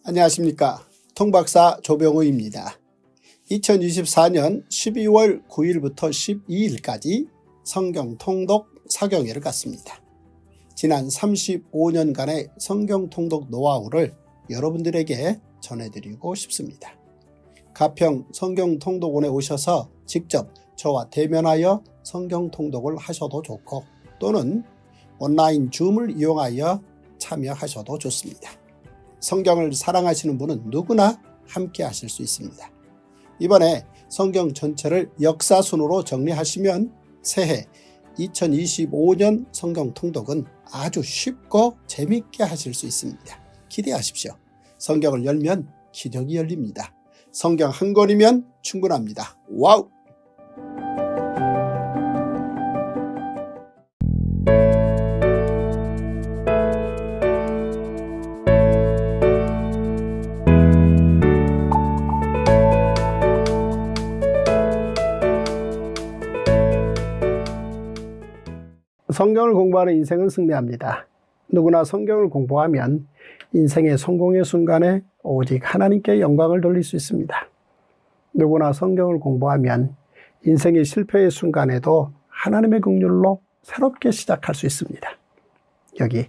안녕하십니까. 통박사 조병우입니다. 2024년 12월 9일부터 12일까지 성경 통독 사경회를 갔습니다. 지난 35년간의 성경 통독 노하우를 여러분들에게 전해드리고 싶습니다. 가평 성경 통독원에 오셔서 직접 저와 대면하여 성경 통독을 하셔도 좋고, 또는 온라인 줌을 이용하여 참여하셔도 좋습니다. 성경을 사랑하시는 분은 누구나 함께 하실 수 있습니다. 이번에 성경 전체를 역사순으로 정리하시면 새해 2025년 성경 통독은 아주 쉽고 재밌게 하실 수 있습니다. 기대하십시오. 성경을 열면 기적이 열립니다. 성경 한 권이면 충분합니다. 와우! 성경을 공부하는 인생은 승리합니다. 누구나 성경을 공부하면 인생의 성공의 순간에 오직 하나님께 영광을 돌릴 수 있습니다. 누구나 성경을 공부하면 인생의 실패의 순간에도 하나님의 긍휼로 새롭게 시작할 수 있습니다. 여기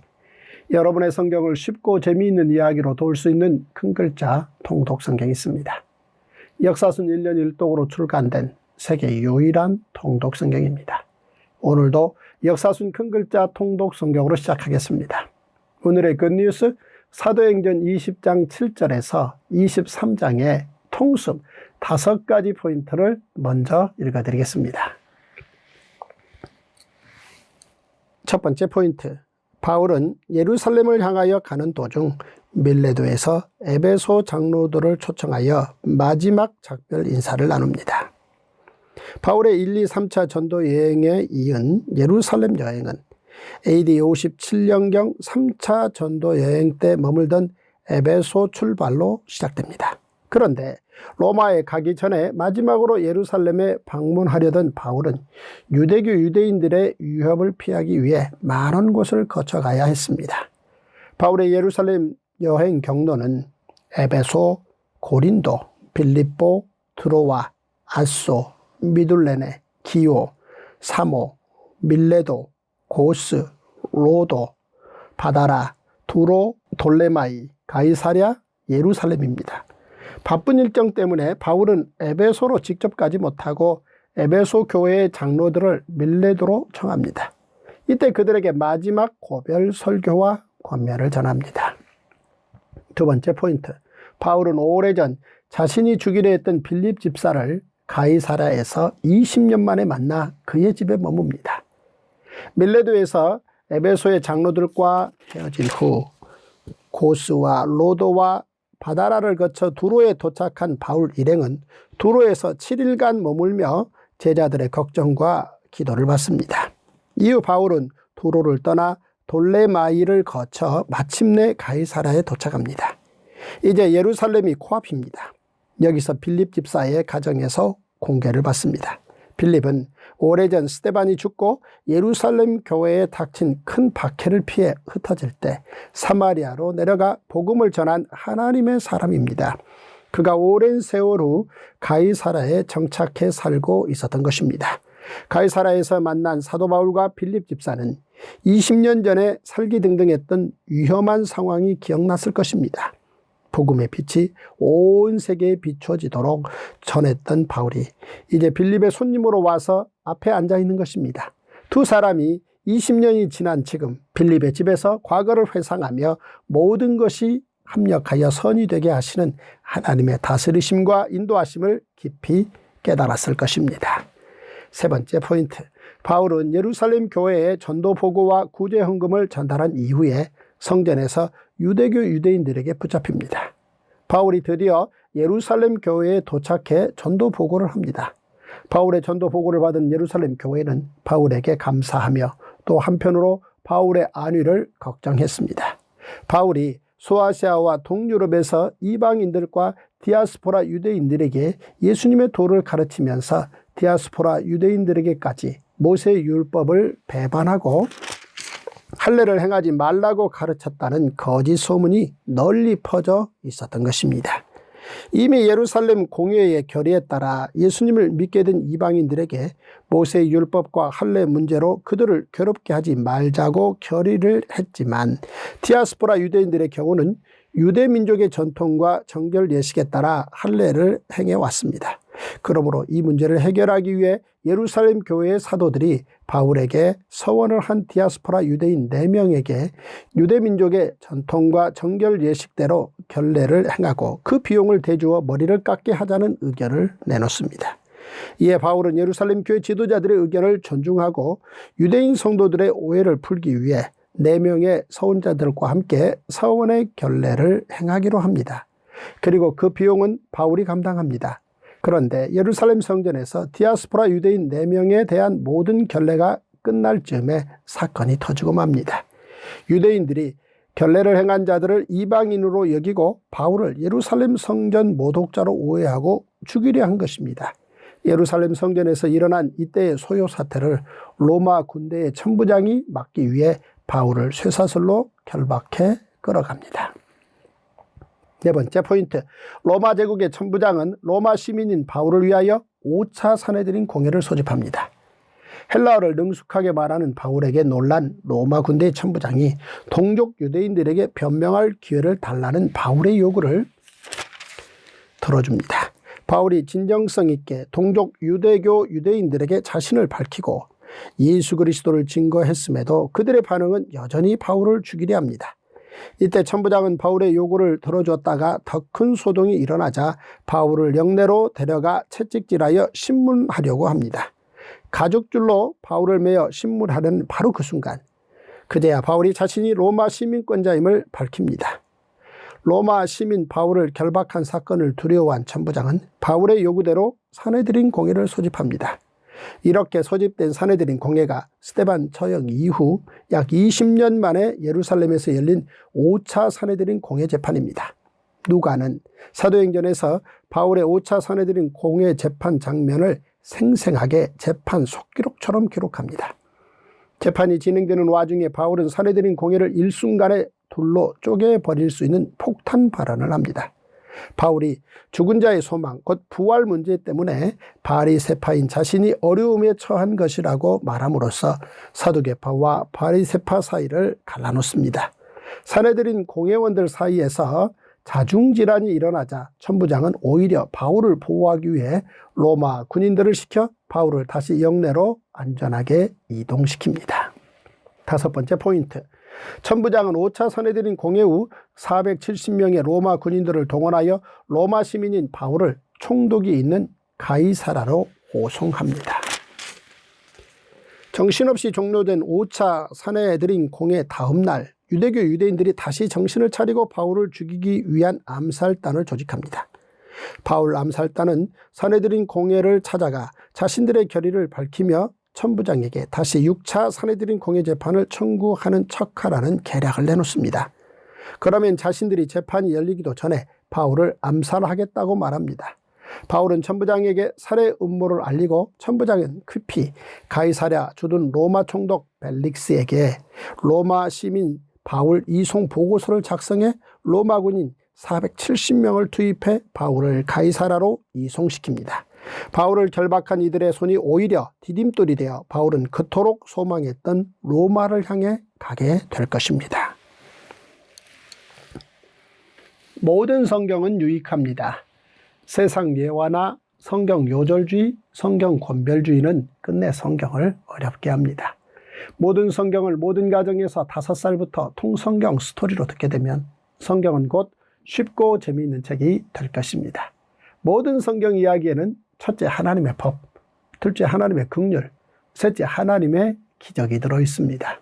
여러분의 성경을 쉽고 재미있는 이야기로 도울 수 있는 큰 글자 통독 성경이 있습니다. 역사순 1년 1독으로 출간된 세계 유일한 통독 성경입니다. 오늘도 역사순 큰 글자 통독 성경으로 시작하겠습니다. 오늘의 굿뉴스 사도행전 20장 7절에서 23장의 통습 5가지 포인트를 먼저 읽어드리겠습니다. 첫 번째 포인트, 바울은 예루살렘을 향하여 가는 도중 밀레도에서 에베소 장로들을 초청하여 마지막 작별 인사를 나눕니다. 바울의 1, 2, 3차 전도 여행에 이은 예루살렘 여행은 AD 57년경 3차 전도 여행 때 머물던 에베소 출발로 시작됩니다. 그런데 로마에 가기 전에 마지막으로 예루살렘에 방문하려던 바울은 유대교 유대인들의 위협을 피하기 위해 많은 곳을 거쳐가야 했습니다. 바울의 예루살렘 여행 경로는 에베소, 고린도, 빌립보, 드로아, 아소, 미둘레네, 기오, 사모, 밀레도, 고스, 로도, 바다라, 두로, 돌레마이, 가이사랴, 예루살렘입니다. 바쁜 일정 때문에 바울은 에베소로 직접 가지 못하고 에베소 교회의 장로들을 밀레도로 청합니다. 이때 그들에게 마지막 고별 설교와 권면을 전합니다. 두 번째 포인트, 바울은 오래전 자신이 주기로 했던 빌립 집사를 가이사랴에서 20년 만에 만나 그의 집에 머뭅니다. 밀레도에서 에베소의 장로들과 헤어진 후 고스와 로도와 바다라를 거쳐 두로에 도착한 바울 일행은 두로에서 7일간 머물며 제자들의 걱정과 기도를 받습니다. 이후 바울은 두로를 떠나 돌레마이를 거쳐 마침내 가이사랴에 도착합니다. 이제 예루살렘이 코앞입니다. 여기서 빌립 집사의 가정에서 공개를 받습니다. 빌립은 오래전 스데반이 죽고 예루살렘 교회에 닥친 큰 박해를 피해 흩어질 때 사마리아로 내려가 복음을 전한 하나님의 사람입니다. 그가 오랜 세월 후 가이사랴에 정착해 살고 있었던 것입니다. 가이사랴에서 만난 사도 바울과 빌립 집사는 20년 전에 살기등등했던 위험한 상황이 기억났을 것입니다. 복음의 빛이 온 세계에 비춰지도록 전했던 바울이 이제 빌립의 손님으로 와서 앞에 앉아 있는 것입니다. 두 사람이 20년이 지난 지금 빌립의 집에서 과거를 회상하며 모든 것이 합력하여 선이 되게 하시는 하나님의 다스리심과 인도하심을 깊이 깨달았을 것입니다. 세 번째 포인트, 바울은 예루살렘 교회에 전도 보고와 구제 헌금을 전달한 이후에 성전에서 유대교 유대인들에게 붙잡힙니다. 바울이 드디어 예루살렘 교회에 도착해 전도 보고를 합니다. 바울의 전도 보고를 받은 예루살렘 교회는 바울에게 감사하며 또 한편으로 바울의 안위를 걱정했습니다. 바울이 소아시아와 동유럽에서 이방인들과 디아스포라 유대인들에게 예수님의 도를 가르치면서 디아스포라 유대인들에게까지 모세 율법을 배반하고 할례를 행하지 말라고 가르쳤다는 거짓 소문이 널리 퍼져 있었던 것입니다. 이미 예루살렘 공회의 결의에 따라 예수님을 믿게 된 이방인들에게 모세의 율법과 할례 문제로 그들을 괴롭게 하지 말자고 결의를 했지만 디아스포라 유대인들의 경우는 유대 민족의 전통과 정결 예식에 따라 할례를 행해왔습니다. 그러므로 이 문제를 해결하기 위해 예루살렘 교회의 사도들이 바울에게 서원을 한 디아스포라 유대인 4명에게 유대 민족의 전통과 정결 예식대로 결례를 행하고 그 비용을 대주어 머리를 깎게 하자는 의견을 내놓습니다. 이에 바울은 예루살렘 교회 지도자들의 의견을 존중하고 유대인 성도들의 오해를 풀기 위해 4명의 서원자들과 함께 서원의 결례를 행하기로 합니다. 그리고 그 비용은 바울이 감당합니다. 그런데 예루살렘 성전에서 디아스포라 유대인 4명에 대한 모든 결례가 끝날 즈음에 사건이 터지고 맙니다. 유대인들이 결례를 행한 자들을 이방인으로 여기고 바울을 예루살렘 성전 모독자로 오해하고 죽이려 한 것입니다. 예루살렘 성전에서 일어난 이때의 소요 사태를 로마 군대의 천부장이 막기 위해 바울을 쇠사슬로 결박해 끌어갑니다. 4번째 포인트, 로마 제국의 천부장은 로마 시민인 바울을 위하여 5차 산헤드린 공회를 소집합니다. 헬라어를 능숙하게 말하는 바울에게 놀란 로마 군대의 천부장이 동족 유대인들에게 변명할 기회를 달라는 바울의 요구를 들어줍니다. 바울이 진정성 있게 동족 유대교 유대인들에게 자신을 밝히고 예수 그리스도를 증거했음에도 그들의 반응은 여전히 바울을 죽이려 합니다. 이때 천부장은 바울의 요구를 들어줬다가 더 큰 소동이 일어나자 바울을 영내로 데려가 채찍질하여 신문하려고 합니다. 가죽줄로 바울을 매어 신문하는 바로 그 순간 그제야 바울이 자신이 로마 시민권자임을 밝힙니다. 로마 시민 바울을 결박한 사건을 두려워한 천부장은 바울의 요구대로 산헤드린 공회를 소집합니다. 이렇게 소집된 산헤드린 공회가 스데반 처형 이후 약 20년 만에 예루살렘에서 열린 5차 산헤드린 공회 재판입니다. 누가는 사도행전에서 바울의 5차 산헤드린 공회 재판 장면을 생생하게 재판 속기록처럼 기록합니다. 재판이 진행되는 와중에 바울은 산헤드린 공회를 일순간에 둘로 쪼개버릴 수 있는 폭탄 발언을 합니다. 바울이 죽은 자의 소망, 곧 부활 문제 때문에 바리새파인 자신이 어려움에 처한 것이라고 말함으로써 사두개파와 바리새파 사이를 갈라놓습니다. 산헤드린 공회원들 사이에서 자중질환이 일어나자 천부장은 오히려 바울을 보호하기 위해 로마 군인들을 시켜 바울을 다시 영내로 안전하게 이동시킵니다. 5번째 포인트, 천부장은 5차 산헤드린 공회 후 470명의 로마 군인들을 동원하여 로마 시민인 바울을 총독이 있는 가이사라로 호송합니다. 정신없이 종료된 5차 산헤드린 공회 다음 날 유대교 유대인들이 다시 정신을 차리고 바울을 죽이기 위한 암살단을 조직합니다. 바울 암살단은 산헤드린 공회를 찾아가 자신들의 결의를 밝히며 천부장에게 다시 6차 산헤드린 공회 재판을 청구하는 척하라는 계략을 내놓습니다. 그러면 자신들이 재판이 열리기도 전에 바울을 암살하겠다고 말합니다. 바울은 천부장에게 살해 음모를 알리고 천부장은 급히 가이사랴 주둔 로마 총독 벨릭스에게 로마 시민 바울 이송 보고서를 작성해 로마 군인 470명을 투입해 바울을 가이사라로 이송시킵니다. 바울을 결박한 이들의 손이 오히려 디딤돌이 되어 바울은 그토록 소망했던 로마를 향해 가게 될 것입니다. 모든 성경은 유익합니다. 세상 예화나 성경 요절주의, 성경 권별주의는 끝내 성경을 어렵게 합니다. 모든 성경을 모든 가정에서 5살부터 통성경 스토리로 듣게 되면 성경은 곧 쉽고 재미있는 책이 될 것입니다. 모든 성경 이야기에는 첫째 하나님의 법, 둘째 하나님의 긍휼, 셋째 하나님의 기적이 들어있습니다.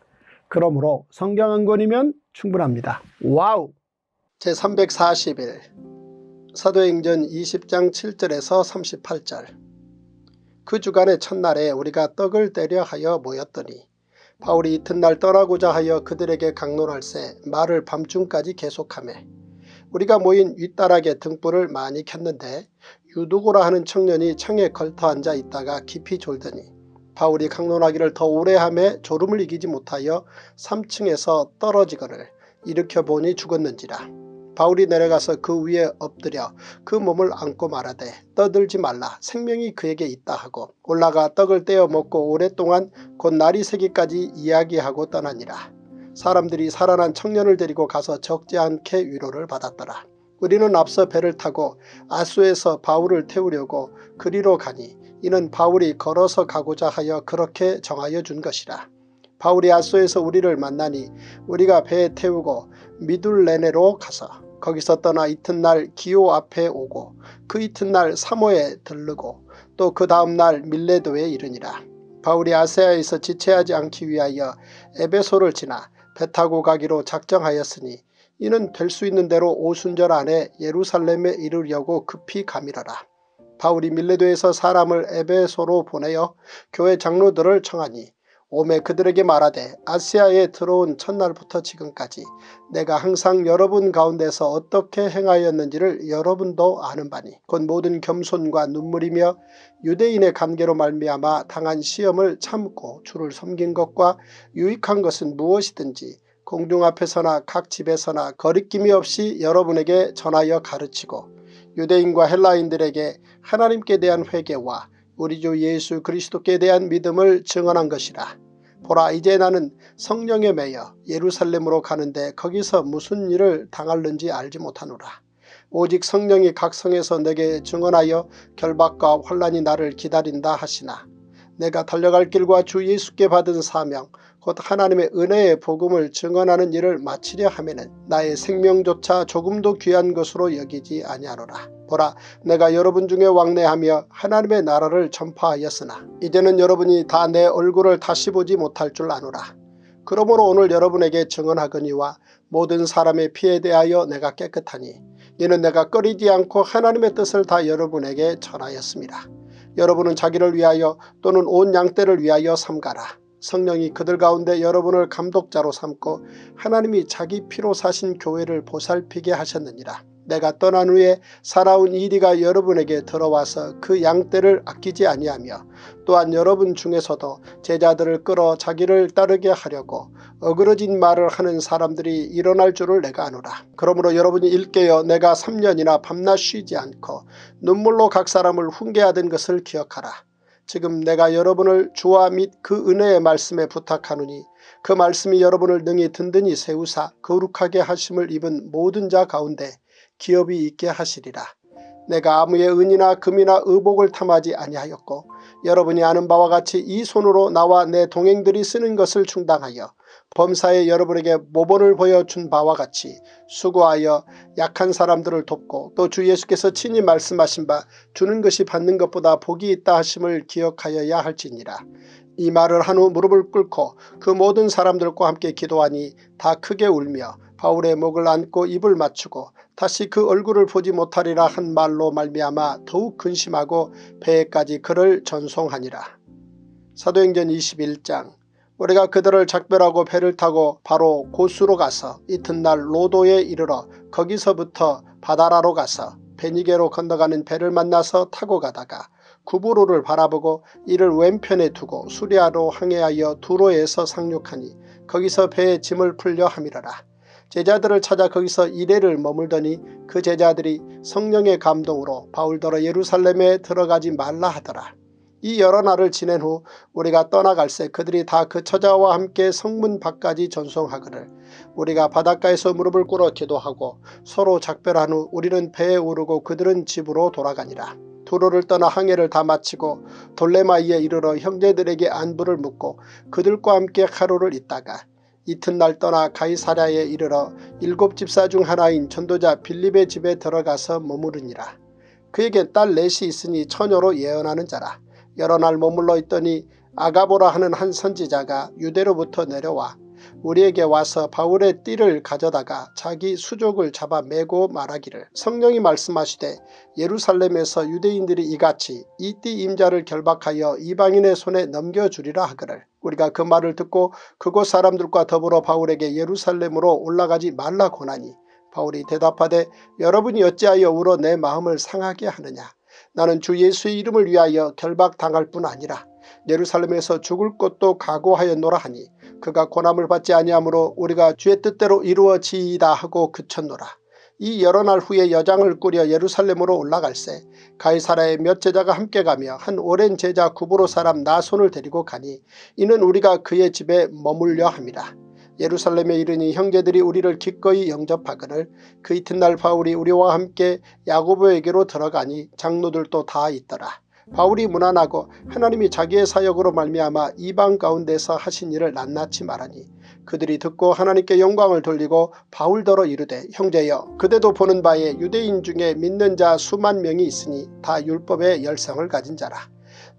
그러므로 성경 한 권이면 충분합니다. 와우! 제340일 사도행전 20장 7절에서 38절. 그 주간의 첫날에 우리가 떡을 떼려 하여 모였더니 바울이 이튿날 떠나고자 하여 그들에게 강론할새 말을 밤중까지 계속하매 우리가 모인 윗다락에 등불을 많이 켰는데 유두고라 하는 청년이 청에 걸터 앉아 있다가 깊이 졸더니 바울이 강론하기를 더 오래 하매 졸음을 이기지 못하여 3층에서 떨어지거늘 일으켜 보니 죽었는지라. 바울이 내려가서 그 위에 엎드려 그 몸을 안고 말하되 떠들지 말라, 생명이 그에게 있다 하고 올라가 떡을 떼어 먹고 오랫동안 곧 날이 새기까지 이야기하고 떠나니라. 사람들이 살아난 청년을 데리고 가서 적지 않게 위로를 받았더라. 우리는 앞서 배를 타고 아소에서 바울을 태우려고 그리로 가니 이는 바울이 걸어서 가고자 하여 그렇게 정하여 준 것이라. 바울이 아소에서 우리를 만나니 우리가 배에 태우고 미둘레네로 가서 거기서 떠나 이튿날 기오 앞에 오고 그 이튿날 사모에 들르고 또 그 다음날 밀레도에 이르니라. 바울이 아세아에서 지체하지 않기 위하여 에베소를 지나 배 타고 가기로 작정하였으니 이는 될 수 있는 대로 오순절 안에 예루살렘에 이르려고 급히 가미러라. 바울이 밀레도에서 사람을 에베소로 보내어 교회 장로들을 청하니 오매 그들에게 말하되 아시아에 들어온 첫날부터 지금까지 내가 항상 여러분 가운데서 어떻게 행하였는지를 여러분도 아는 바니 곧 모든 겸손과 눈물이며 유대인의 관계로 말미암아 당한 시험을 참고 주를 섬긴 것과 유익한 것은 무엇이든지 공중 앞에서나 각 집에서나 거리낌이 없이 여러분에게 전하여 가르치고 유대인과 헬라인들에게 하나님께 대한 회개와 우리 주 예수 그리스도께 대한 믿음을 증언한 것이라. 보라, 이제 나는 성령에 매여 예루살렘으로 가는데 거기서 무슨 일을 당할는지 알지 못하노라. 오직 성령이 각 성에서 내게 증언하여 결박과 환난이 나를 기다린다 하시나 내가 달려갈 길과 주 예수께 받은 사명 곧 하나님의 은혜의 복음을 증언하는 일을 마치려 하면은 나의 생명조차 조금도 귀한 것으로 여기지 아니하노라. 보라, 내가 여러분 중에 왕래하며 하나님의 나라를 전파하였으나 이제는 여러분이 다 내 얼굴을 다시 보지 못할 줄 아노라. 그러므로 오늘 여러분에게 증언하거니와 모든 사람의 피에 대하여 내가 깨끗하니 이는 내가 꺼리지 않고 하나님의 뜻을 다 여러분에게 전하였습니다. 여러분은 자기를 위하여 또는 온 양떼를 위하여 삼가라. 성령이 그들 가운데 여러분을 감독자로 삼고 하나님이 자기 피로 사신 교회를 보살피게 하셨느니라. 내가 떠난 후에 살아온 이리가 여러분에게 들어와서 그 양떼를 아끼지 아니하며 또한 여러분 중에서도 제자들을 끌어 자기를 따르게 하려고 어그러진 말을 하는 사람들이 일어날 줄을 내가 아노라. 그러므로 여러분이 일깨어 내가 3년이나 밤낮 쉬지 않고 눈물로 각 사람을 훈계하던 것을 기억하라. 지금 내가 여러분을 주와 및 그 은혜의 말씀에 부탁하노니 그 말씀이 여러분을 능히 든든히 세우사 거룩하게 하심을 입은 모든 자 가운데 기업이 있게 하시리라. 내가 아무의 은이나 금이나 의복을 탐하지 아니하였고 여러분이 아는 바와 같이 이 손으로 나와 내 동행들이 쓰는 것을 충당하여 범사에 여러분에게 모본을 보여준 바와 같이 수고하여 약한 사람들을 돕고 또 주 예수께서 친히 말씀하신 바 주는 것이 받는 것보다 복이 있다 하심을 기억하여야 할지니라. 이 말을 한 후 무릎을 꿇고 그 모든 사람들과 함께 기도하니 다 크게 울며 바울의 목을 안고 입을 맞추고 다시 그 얼굴을 보지 못하리라 한 말로 말미암아 더욱 근심하고 배에까지 그를 전송하니라. 사도행전 21장. 우리가 그들을 작별하고 배를 타고 바로 고수로 가서 이튿날 로도에 이르러 거기서부터 바다라로 가서 베니게로 건너가는 배를 만나서 타고 가다가 구부로를 바라보고 이를 왼편에 두고 수리아로 항해하여 두로에서 상륙하니 거기서 배에 짐을 풀려 함이러라. 제자들을 찾아 거기서 이레를 머물더니 그 제자들이 성령의 감동으로 바울더러 예루살렘에 들어가지 말라 하더라. 이 여러 날을 지낸 후 우리가 떠나갈새 그들이 다 그 처자와 함께 성문 밖까지 전송하거늘 우리가 바닷가에서 무릎을 꿇어 기도하고 서로 작별한 후 우리는 배에 오르고 그들은 집으로 돌아가니라. 두로를 떠나 항해를 다 마치고 돌레마이에 이르러 형제들에게 안부를 묻고 그들과 함께 하루를 있다가 이튿날 떠나 가이사랴에 이르러 7 집사 중 하나인 전도자 빌립의 집에 들어가서 머무르니라. 그에게 딸 넷이 있으니 처녀로 예언하는 자라. 여러 날 머물러 있더니 아가보라 하는 한 선지자가 유대로부터 내려와 우리에게 와서 바울의 띠를 가져다가 자기 수족을 잡아 매고 말하기를 성령이 말씀하시되 예루살렘에서 유대인들이 이같이 이 띠 임자를 결박하여 이방인의 손에 넘겨주리라 하거늘 우리가 그 말을 듣고 그곳 사람들과 더불어 바울에게 예루살렘으로 올라가지 말라 고나니 바울이 대답하되 여러분이 어찌하여 울어 내 마음을 상하게 하느냐. 나는 주 예수의 이름을 위하여 결박당할 뿐 아니라 예루살렘에서 죽을 것도 각오하였노라 하니 그가 고난을 받지 아니하므로 우리가 주의 뜻대로 이루어지이다 하고 그쳤노라. 이 여러 날 후에 여장을 꾸려 예루살렘으로 올라갈새 가이사랴의 몇 제자가 함께 가며 한 오랜 제자 구브로 사람 나손을 데리고 가니 이는 우리가 그의 집에 머물려 함이라. 예루살렘에 이르니 형제들이 우리를 기꺼이 영접하거늘 그 이튿날 바울이 우리와 함께 야고보에게로 들어가니 장로들도 다 있더라. 바울이 무난하고 하나님이 자기의 사역으로 말미암아 이방 가운데서 하신 일을 낱낱이 말하니 그들이 듣고 하나님께 영광을 돌리고 바울더러 이르되 형제여 그대도 보는 바에 유대인 중에 믿는 자 수만 명이 있으니 다 율법의 열성을 가진 자라.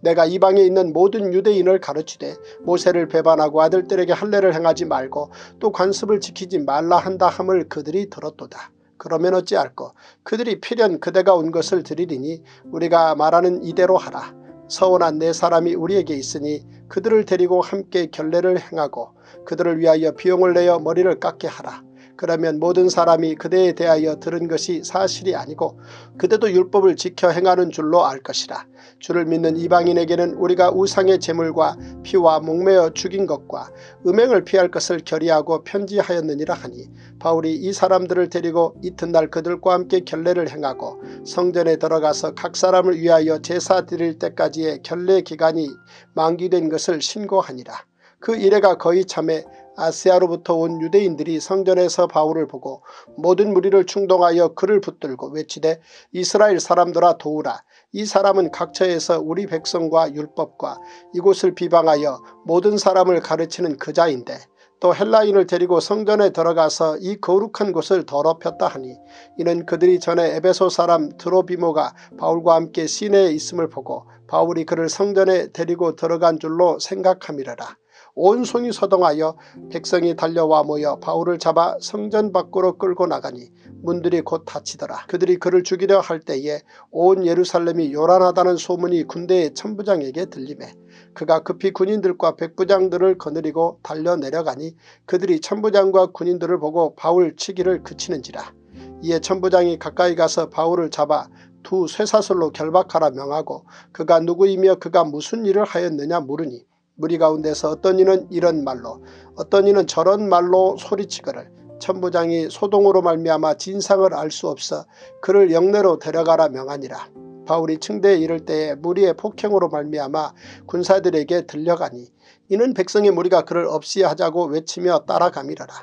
내가 이방에 있는 모든 유대인을 가르치되 모세를 배반하고 아들들에게 할례를 행하지 말고 또 관습을 지키지 말라 한다 함을 그들이 들었도다. 그러면 어찌할꼬 그들이 필연 그대가 온 것을 드리리니 우리가 말하는 이대로 하라. 서원한 네 사람이 우리에게 있으니 그들을 데리고 함께 결례를 행하고 그들을 위하여 비용을 내어 머리를 깎게 하라. 그러면 모든 사람이 그대에 대하여 들은 것이 사실이 아니고 그대도 율법을 지켜 행하는 줄로 알 것이라. 주를 믿는 이방인에게는 우리가 우상의 제물과 피와 목매어 죽인 것과 음행을 피할 것을 결의하고 편지하였느니라 하니 바울이 이 사람들을 데리고 이튿날 그들과 함께 결례를 행하고 성전에 들어가서 각 사람을 위하여 제사 드릴 때까지의 결례 기간이 만기된 것을 신고하니라. 그 이래가 거의 참에 아시아로부터 온 유대인들이 성전에서 바울을 보고 모든 무리를 충동하여 그를 붙들고 외치되 이스라엘 사람들아 도우라. 이 사람은 각처에서 우리 백성과 율법과 이곳을 비방하여 모든 사람을 가르치는 그자인데 또 헬라인을 데리고 성전에 들어가서 이 거룩한 곳을 더럽혔다 하니 이는 그들이 전에 에베소 사람 드로비모가 바울과 함께 시내에 있음을 보고 바울이 그를 성전에 데리고 들어간 줄로 생각함이라라. 온 손이 서동하여 백성이 달려와 모여 바울을 잡아 성전 밖으로 끌고 나가니 문들이 곧 닫히더라. 그들이 그를 죽이려 할 때에 온 예루살렘이 요란하다는 소문이 군대의 천부장에게 들리매 그가 급히 군인들과 백부장들을 거느리고 달려 내려가니 그들이 천부장과 군인들을 보고 바울 치기를 그치는지라. 이에 천부장이 가까이 가서 바울을 잡아 두 쇠사슬로 결박하라 명하고 그가 누구이며 그가 무슨 일을 하였느냐 물으니 무리 가운데서 어떤 이는 이런 말로 어떤 이는 저런 말로 소리치거늘 천부장이 소동으로 말미암아 진상을 알 수 없어 그를 영내로 데려가라 명하니라. 바울이 층대에 이를 때에 무리의 폭행으로 말미암아 군사들에게 들려가니 이는 백성의 무리가 그를 없이 하자고 외치며 따라가미러라.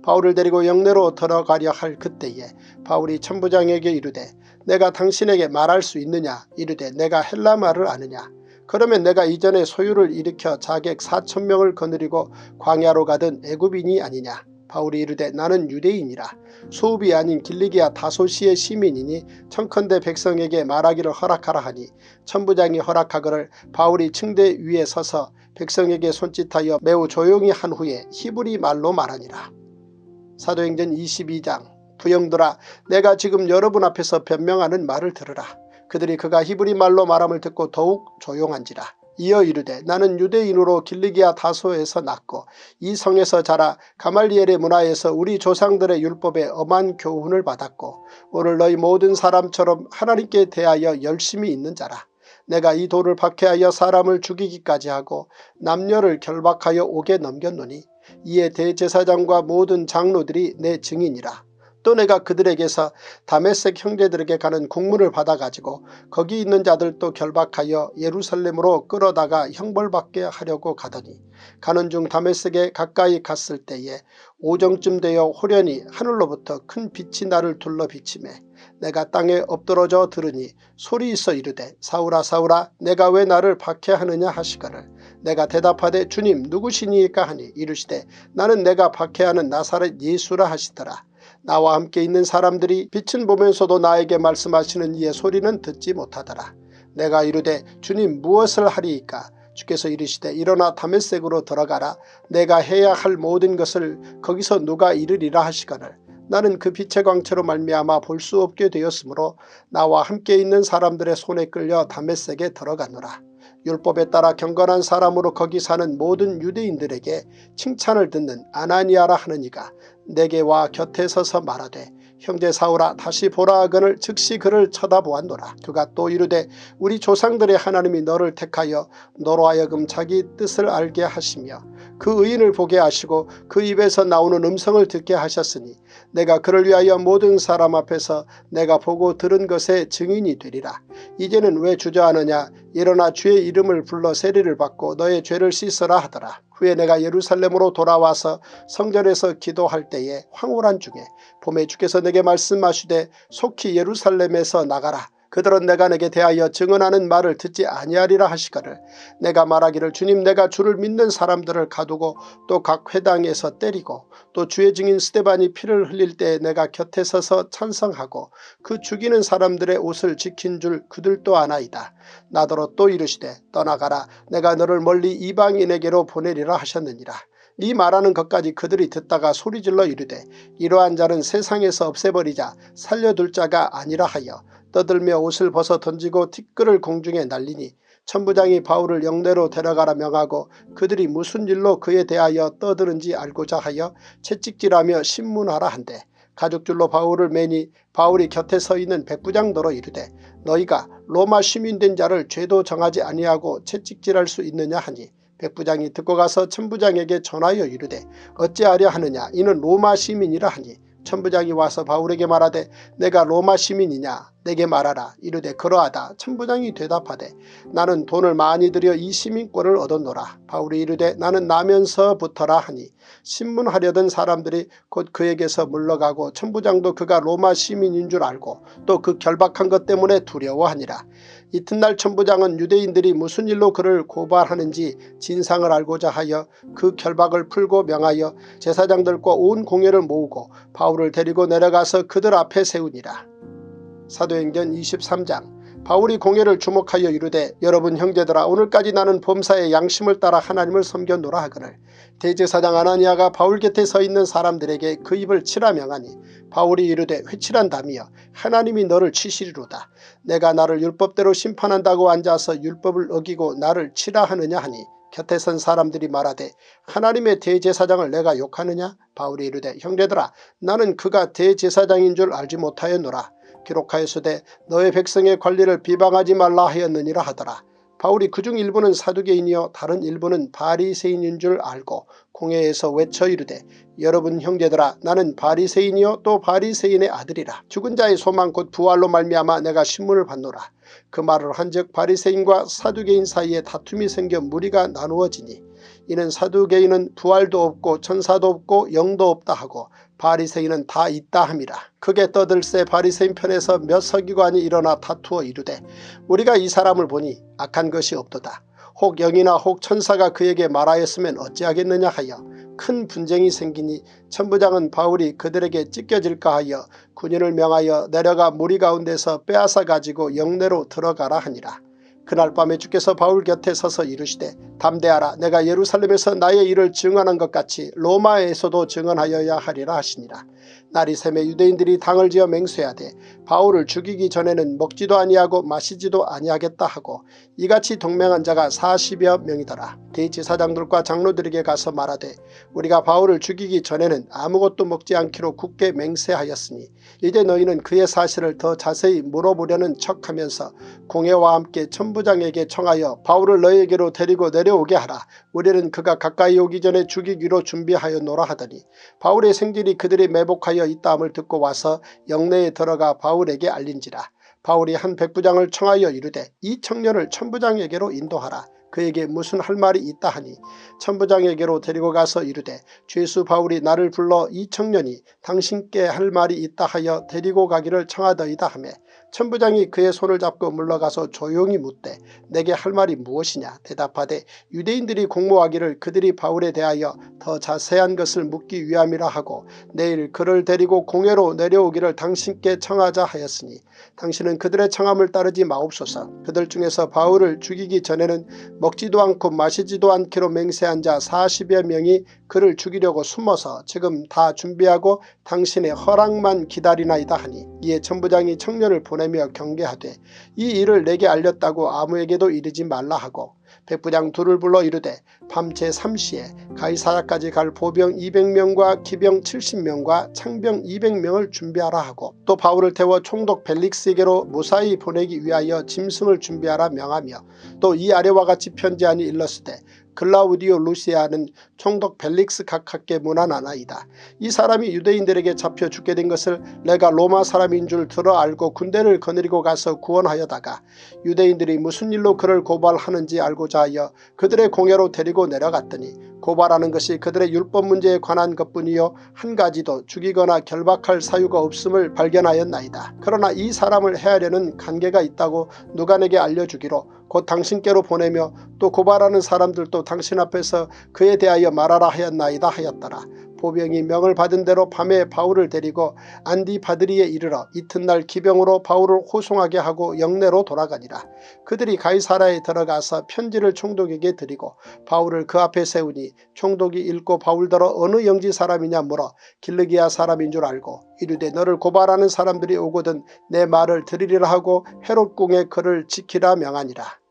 바울을 데리고 영내로 들어가려 할 그때에 바울이 천부장에게 이르되 내가 당신에게 말할 수 있느냐 이르되 내가 헬라말을 아느냐. 그러면 내가 이전에 소유를 일으켜 자객 4,000명을 거느리고 광야로 가던 애굽인이 아니냐. 바울이 이르되 나는 유대인이라. 수읍이 아닌 길리기아 다소시의 시민이니 청컨대 백성에게 말하기를 허락하라 하니 천부장이 허락하거늘 바울이 층대 위에 서서 백성에게 손짓하여 매우 조용히 한 후에 히브리 말로 말하니라. 사도행전 22장 부형들아 내가 지금 여러분 앞에서 변명하는 말을 들으라. 그들이 그가 히브리 말로 말함을 듣고 더욱 조용한지라. 이어 이르되 나는 유대인으로 길리기아 다소에서 났고 이 성에서 자라 가말리엘의 문화에서 우리 조상들의 율법에 엄한 교훈을 받았고 오늘 너희 모든 사람처럼 하나님께 대하여 열심히 있는 자라. 내가 이 돌을 박해하여 사람을 죽이기까지 하고 남녀를 결박하여 옥에 넘겼노니 이에 대제사장과 모든 장로들이 내 증인이라. 또 내가 그들에게서 다메섹 형제들에게 가는 공문을 받아가지고 거기 있는 자들도 결박하여 예루살렘으로 끌어다가 형벌받게 하려고 가더니 가는 중 다메섹에 가까이 갔을 때에 오정쯤 되어 호련히 하늘로부터 큰 빛이 나를 둘러 비치매 내가 땅에 엎드러져 들으니 소리 있어 이르되 사울아 사울아 내가 왜 나를 박해하느냐 하시거늘 내가 대답하되 주님 누구시니까 하니 이르시되 나는 내가 박해하는 나사렛 예수라 하시더라. 나와 함께 있는 사람들이 빛은 보면서도 나에게 말씀하시는 이의 소리는 듣지 못하더라. 내가 이르되 주님 무엇을 하리이까. 주께서 이르시되 일어나 다메섹으로 들어가라. 내가 해야 할 모든 것을 거기서 누가 이르리라 하시거늘 나는 그 빛의 광채로 말미암아 볼 수 없게 되었으므로 나와 함께 있는 사람들의 손에 끌려 다메섹에 들어가노라. 율법에 따라 경건한 사람으로 거기 사는 모든 유대인들에게 칭찬을 듣는 아나니아라 하는 이가 내게 와 곁에 서서 말하되 형제 사울아 다시 보라 하거늘 즉시 그를 쳐다보았노라. 그가 또 이르되 우리 조상들의 하나님이 너를 택하여 너로 하여금 자기 뜻을 알게 하시며 그 의인을 보게 하시고 그 입에서 나오는 음성을 듣게 하셨으니 내가 그를 위하여 모든 사람 앞에서 내가 보고 들은 것의 증인이 되리라. 이제는 왜 주저하느냐. 일어나 주의 이름을 불러 세리를 받고 너의 죄를 씻으라 하더라. 후에 내가 예루살렘으로 돌아와서 성전에서 기도할 때에 황홀한 중에 봄에 주께서 내게 말씀하시되 속히 예루살렘에서 나가라. 그들은 내가 내게 대하여 증언하는 말을 듣지 아니하리라 하시거늘 내가 말하기를 주님 내가 주를 믿는 사람들을 가두고 또 각 회당에서 때리고 또 주의 증인 스데반이 피를 흘릴 때 내가 곁에 서서 찬성하고 그 죽이는 사람들의 옷을 지킨 줄 그들도 아나이다. 나더러 또 이르시되 떠나가라. 내가 너를 멀리 이방인에게로 보내리라 하셨느니라. 이 말하는 것까지 그들이 듣다가 소리질러 이르되 이러한 자는 세상에서 없애버리자 살려둘 자가 아니라 하여 떠들며 옷을 벗어 던지고 티끌을 공중에 날리니 천부장이 바울을 영내로 데려가라 명하고 그들이 무슨 일로 그에 대하여 떠드는지 알고자 하여 채찍질하며 신문하라 한대 가죽줄로 바울을 매니 바울이 곁에 서 있는 백부장더러 이르되 너희가 로마 시민된 자를 죄도 정하지 아니하고 채찍질할 수 있느냐 하니 백부장이 듣고 가서 천부장에게 전하여 이르되 어찌하려 하느냐 이는 로마 시민이라 하니 천부장이 와서 바울에게 말하되 내가 로마 시민이냐 내게 말하라. 이르되 그러하다. 천부장이 대답하되 나는 돈을 많이 들여 이 시민권을 얻었노라. 바울이 이르되 나는 나면서부터라 하니 신문하려던 사람들이 곧 그에게서 물러가고 천부장도 그가 로마 시민인 줄 알고 또 그 결박한 것 때문에 두려워하니라. 이튿날 천부장은 유대인들이 무슨 일로 그를 고발하는지 진상을 알고자 하여 그 결박을 풀고 명하여 제사장들과 온 공회를 모으고 바울을 데리고 내려가서 그들 앞에 세우니라. 사도행전 23장. 바울이 공회를 주목하여 이르되 여러분 형제들아 오늘까지 나는 범사의 양심을 따라 하나님을 섬겼노라 하거늘 대제사장 아나니아가 바울 곁에 서 있는 사람들에게 그 입을 치라 명하니 바울이 이르되 회치란다며 하나님이 너를 치시리로다. 내가 나를 율법대로 심판한다고 앉아서 율법을 어기고 나를 치라 하느냐 하니 곁에 선 사람들이 말하되 하나님의 대제사장을 내가 욕하느냐. 바울이 이르되 형제들아 나는 그가 대제사장인 줄 알지 못하였노라. 기록하였으되 너의 백성의 관리를 비방하지 말라 하였느니라 하더라. 바울이 그중 일부는 사두개인이요 다른 일부는 바리새인인 줄 알고 공회에서 외쳐 이르되 여러분 형제들아 나는 바리새인이요 또 바리새인의 아들이라. 죽은 자의 소망 곧 부활로 말미암아 내가 신문을 받노라. 그 말을 한즉 바리새인과 사두개인 사이에 다툼이 생겨 무리가 나누어지니 이는 사두개인은 부활도 없고 천사도 없고 영도 없다 하고 바리새인은 다 있다 함이라. 크게 떠들새 바리새인 편에서 몇 서기관이 일어나 다투어 이르되 우리가 이 사람을 보니 악한 것이 없도다. 혹 영이나 혹 천사가 그에게 말하였으면 어찌하겠느냐 하여 큰 분쟁이 생기니 천부장은 바울이 그들에게 찢겨질까 하여 군인을 명하여 내려가 무리 가운데서 빼앗아 가지고 영내로 들어가라 하니라. 그날 밤에 주께서 바울 곁에 서서 이르시되 담대하라. 내가 예루살렘에서 나의 일을 증언한 것 같이 로마에서도 증언하여야 하리라 하시니라. 날이 새매 유대인들이 당을 지어 맹세하되 바울을 죽이기 전에는 먹지도 아니하고 마시지도 아니하겠다 하고 이같이 동맹한 자가 40여 명이더라. 대제사장들과 장로들에게 가서 말하되 우리가 바울을 죽이기 전에는 아무것도 먹지 않기로 굳게 맹세하였으니 이제 너희는 그의 사실을 더 자세히 물어보려는 척하면서 공회와 함께 천부장에게 청하여 바울을 너희에게로 데리고 내려오게 하라. 우리는 그가 가까이 오기 전에 죽이기로 준비하였노라 하더니 바울의 생질이 그들이 매복하여 있다함을 듣고 와서 영내에 들어가 바울에게 알린지라. 바울이 한 백부장을 청하여 이르되 이 청년을 천부장에게로 인도하라. 그에게 무슨 할 말이 있다 하니 천부장에게로 데리고 가서 이르되 죄수 바울이 나를 불러 이 청년이 당신께 할 말이 있다 하여 데리고 가기를 청하더이다 하매 천부장이 그의 손을 잡고 물러가서 조용히 묻되 내게 할 말이 무엇이냐. 대답하되 유대인들이 공모하기를 그들이 바울에 대하여 더 자세한 것을 묻기 위함이라 하고 내일 그를 데리고 공회로 내려오기를 당신께 청하자 하였으니 당신은 그들의 청함을 따르지 마옵소서. 그들 중에서 바울을 죽이기 전에는 먹지도 않고 마시지도 않기로 맹세한 자 40여 명이 그를 죽이려고 숨어서 지금 다 준비하고 당신의 허락만 기다리나이다 하니 이에 천부장이 청년을 보내며 경계하되 이 일을 내게 알렸다고 아무에게도 이르지 말라 하고 백부장 둘을 불러 이르되 밤 제3시에 가이사랴까지 갈 보병 200명과 기병 70명과 창병 200명을 준비하라 하고 또 바울을 태워 총독 벨릭스에게로 무사히 보내기 위하여 짐승을 준비하라 명하며 또 이 아래와 같이 편지하니 일렀으되 글라우디오 루시아는 총독 벨릭스 각하께 문안하나이다. 이 사람이 유대인들에게 잡혀 죽게 된 것을 내가 로마 사람인 줄 들어 알고 군대를 거느리고 가서 구원하여다가 유대인들이 무슨 일로 그를 고발하는지 알고자 하여 그들의 공회로 데리고 내려갔더니 고발하는 것이 그들의 율법 문제에 관한 것뿐이요 한 가지도 죽이거나 결박할 사유가 없음을 발견하였나이다. 그러나 이 사람을 해하려는 관계가 있다고 누가 내게 알려주기로 곧 당신께로 보내며 또 고발하는 사람들도 당신 앞에서 그에 대하여 말하라 하였나이다 하였더라. 보병이 명을 받은 대로 밤에 바울을 데리고 안디바드리에 이르러 이튿날 기병으로 바울을 호송하게 하고 영내로 돌아가니라. 그들이 가이사랴에 들어가서 편지를 총독에게 드리고 바울을 그 앞에 세우니 총독이 읽고 바울더러 어느 영지 사람이냐 물어 길르기아 사람인 줄 알고 이르되 너를 고발하는 사람들이 오거든 내 말을 들으리라 하고 헤롯궁에 그를 지키라 명하니라.